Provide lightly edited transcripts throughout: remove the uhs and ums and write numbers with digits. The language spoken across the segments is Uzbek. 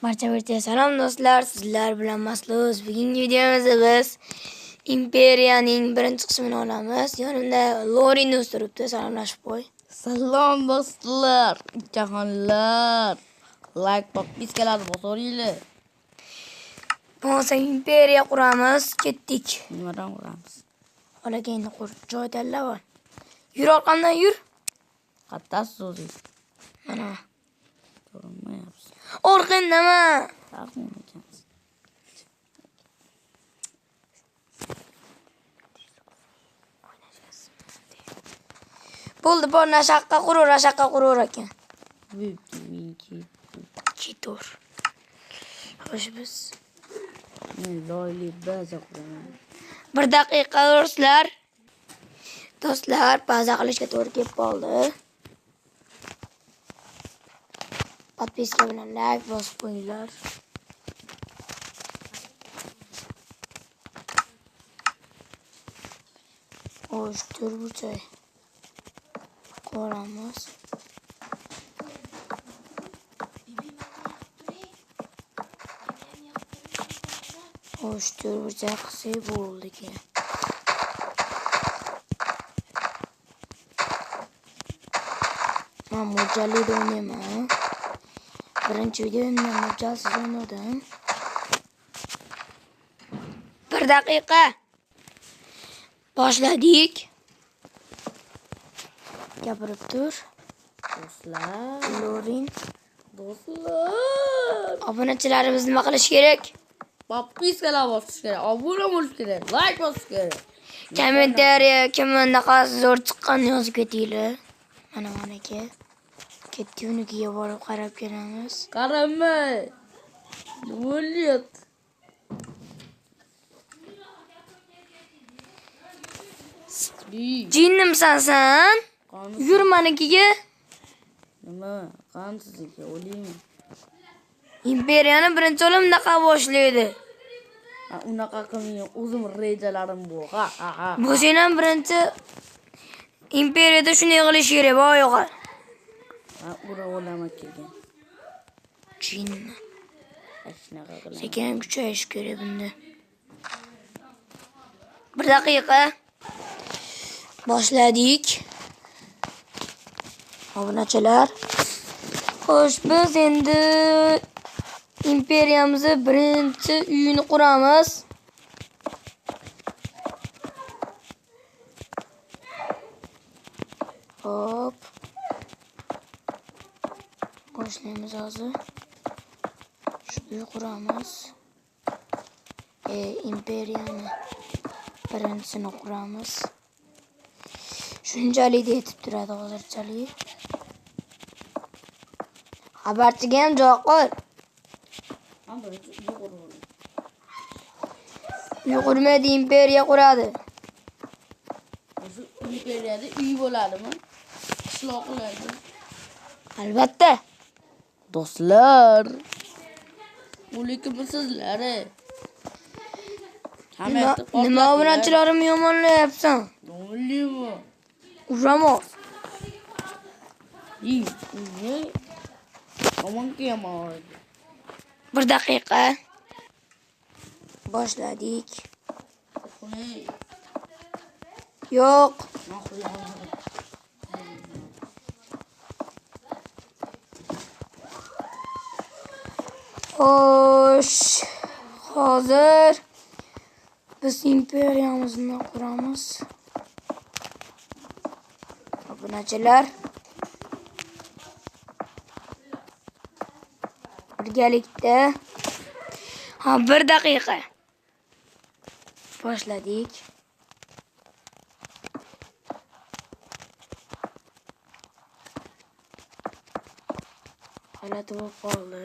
Barcha salom do'stlar, sizlar bilan Masluz. Bugungi videomizda biz Imperiyaning birinchi qismini olamiz. Yonimda Lorinus turibdi, salomlashib qo'y. Salom do'stlar, jahonlar. Like podpiskalarni bosaveringlar. Bo'lmasa Imperiya quramiz, ketdik. Nimadan quramiz? Olakayni qur, joy tanlab ol. Yur orqamdan yur. Qattasiz o'zingiz. Mana. Ko'rinmayapsiz. Orqandama. Taqdim ekansiz. Bo'ldi, bor nashaqqa quraver ekan. Minki. Ketur. Xo'sh biz. Men loyli baza quraman. 1 daqiqa do'stlar. Do'stlar, baza qilishga to'g'ri kelib qoldi. Podpiska bilan like bosib qo'yinglar. Xo'sh, turburchay quramiz. Xo'sh, turburchay qilsak bo'ldi keyin. Men mo'ljallikda o'ynayman. Birinchi videomda mo'ljalsiz o'ynadim. 1 daqiqa. Boshladik. Gapirib tur. Do'stlar, Lorin. do'stlar. Obunachilarimiz nima qilish kerak? Podpiskalar bosish kerak, obuna bo'lish kerak, like bosish kerak. Kommentariya kimda qasi zo'r chiqqan yozib ketinglar. Mana aka. Ketdi unikiga borib qarab kelamiz. Qaramay. Nima bo'lyapti? Jinnimsan sen? Yur manikiga. Nima? Qansizniki o'liymi? Imperiyani birinchi o'limdaqa boshlaydi. Unaqa qilmang, o'zim rejalarim bor. Ha. Bu sen ham birinchi imperiyada shunday qilish kerak, boyoqa. Ura olaman kelgan. Jinn. Shunaqa qilaman. Sekin kuchayish kerak bunda. 1 daqiqa. Boshladik. Obunachilar. Xo'sh, biz endi imperiyamizni birinchi uyini quramiz. Hop. Boshlaymiz hozir. Shu uy quramiz. Imperiyani birinchisini quramiz. Shunchalik yetib turadi hozirchalik. Xabarchiga ham joy qo'y. Uy qurmaydi, imperiya quradi. Shu imperiyada uy bo'ladimi? Qishloqlarda. Albatta. Do'stlar. Lekin bu sizlar. Nima obunachilarim yomonlayapsan? Nolimi? Uramos. Yomon kiyamon. 1 daqiqa. Boshladik. Yo'q. Xo'sh, hozir biz imperiyamizni quramiz. Obunachilar, birgalikda 1 daqiqa. Boshladik. G'alati bo'lib qoldi.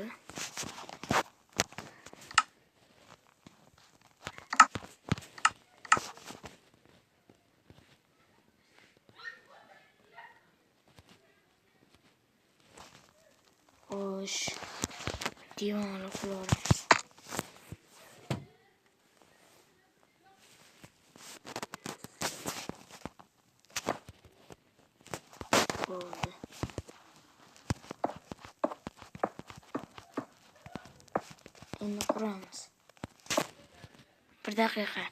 Xo'sh, divonni quramiz. Bo'ldi. Endi quramiz. 1 daqiqa.